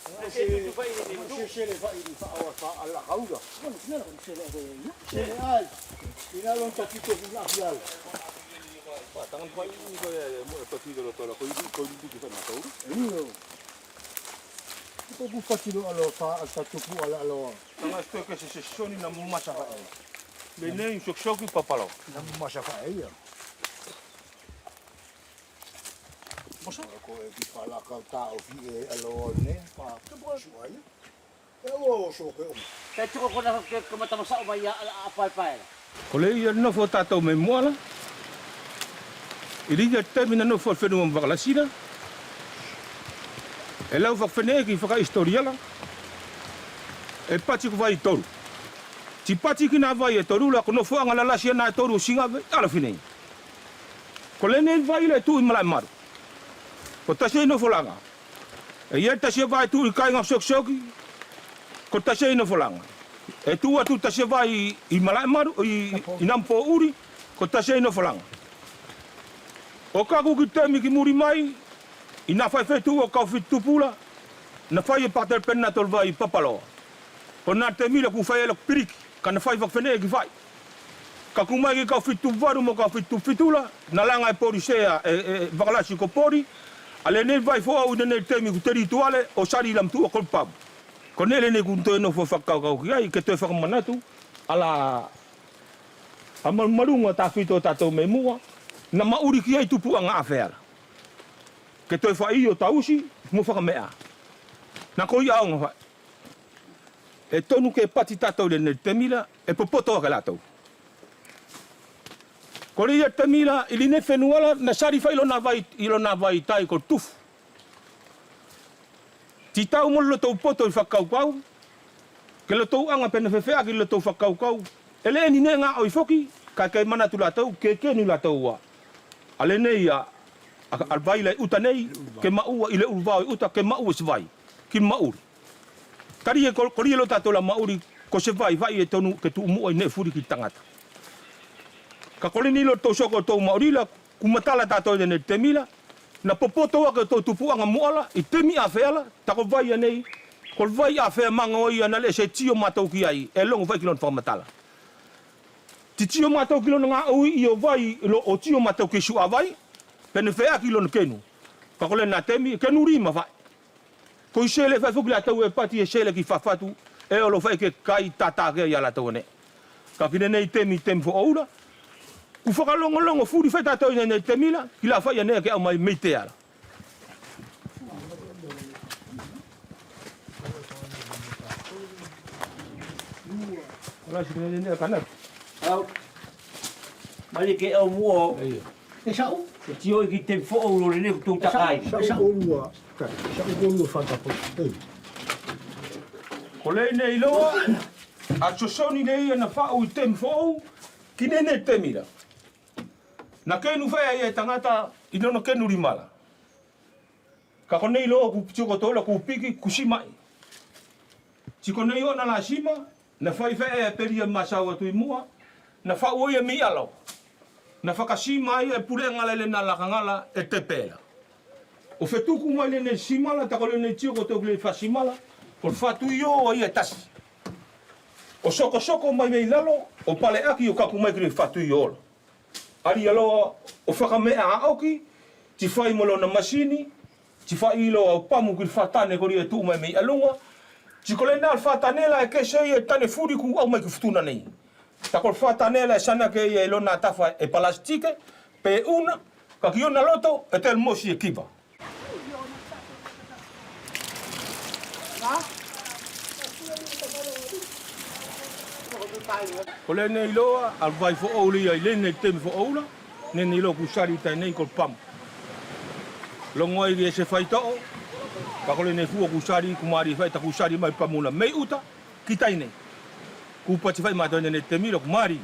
Sele fa ini fa awa fa ala kauga. Bueno, sele sele ini. Sele ai. Ina long taki to ina fial. Tangan fa ini ko mo taki do to la ko di ki fa na to. Ini. Ito bu fa kilo alo fa al tatupu ala alo. Tangan sto ke se soni na mu masa fa. Le ne shok shok papalo. Na mu masa fa ia. Mosa ko e ki pala ka ta o fi e alo ne pa. Ke bo suai. Eu so ke. Kaya tuko ko na kamatama o maya apal-pal. Kole ia no fo tato me moala. Ili ia termina no fo fenu mo la sina. E lau fa fene ki fa historia la. E pati ko vai toru. Ti pati ki na vai e toru la ko no fo ngala la sina toru singa ala fine. Kole ne vai le tu mala maru. Ko tase no folanga. E ia tase vai tu kai ngap sok soki. Ko tase no folanga. E tu atu tase vai I malai maru I nampo uri ko tase no folanga. O ka ku ki temi ki muri mai ina fai fetu o ka fitu pula na fai pater penna tol vai papalo. Ko na temi la ku fai la pirik kana fai va fene ki fai. Ka ku mai ka fitu varu mo ka fitu fitula na langa e pori sea e vagalasi ko pori. Ale ne vai fo au ne temi ku territuale o sari lam tu o kolpab. Ko nele ne ku to no fo fakau ka ki ai ke to fa manatu ala amal marunga ta fito ta to me mua na mauri ki ai tupu anga afera. Ke to fa io tausi mo fa mea. Na ko ia nga fa. E tonu ke pati tato le temila e popoto ka lato. Ko ia temila ili ne fenuala na sari fa ilo na vai tai ko tuf. Ti tau mo lo tau poto fa kau kau. Ke lo tau anga pena fefea ki lo tau fa kau kau. Ele ni ne nga oi foki ka kai mana tu la tau ke ni la tau wa. Ale nei a al vai le uta nei ke maua ile ulvai uta ke maua se vai ki mauri. Kari e ko lo tato la mauri ko se vai e tonu ke tu mu ne furi ki tangata. Ka kole ni lo to soko to mauri la ku matala tato ne temila na popoto wa ke to tupu anga muala I temi afela ta ko vai nei ko vai afe mango ia na le se tio matou ki ai e longo vai kilon fa matala. Ti tio matou kilo nga ui I o vai lo o tio matou ki su avai pene fea kilo kenu. Ka kole na temi kenu rima vai. Ko sele fa fukla tau e pati e sele ki fafatu e o lo fai ke kai tata ke ya la tau ne. Ka kine nei temi fo oula. Ku faka longo furi fa tata nei temila ki la fai ne ke au mai meiteala. Ala sine ne kana. Au. Mali ke au muo. E sa u. E tio ki te fo o le ne tu takai. Sa u lua. Sa u lua fa ta po. Kole nei loa a chosoni nei na fa o tem fo ki ne temila. Na kenu fai e tangata I no kenu rimala. Ka konei loa ku tiko tola ku piki kusimai. Tiko nei ona la sima na fai e peria masawa tu mua na fa o mi alo. Na fakasima e pure ngala le na la ngala e te pela. O fetuku mai le simala ta kole ne tiko to le fasimala. O fatu yo o ia tasi. O soko mai me lalo o pale aki o kaku mai kre fatu yo. Ari alo o whakamea aoki, ti whai molo na masini, ti whai ilo o pamu ki whatane kori e tū mai mei alunga, ti kole nā whatanela e ke sei e tane furi ku au mai ki futuna nei. Ta kol whatanela e sana ke e lona tafa e palastike, pe una, ka ki ona loto e tel mosi e kiva. Kole nei loa, al vai fo ouli ai le nei temi fo oula, ne nei lo kusari tai nei kol pam. Longo ai e se fai to'o, ka kole nei fuo kusari kumari fai ta kusari mai pamuna mei uta, ki tai nei. Ku pati fai mato nei temi lo kumari.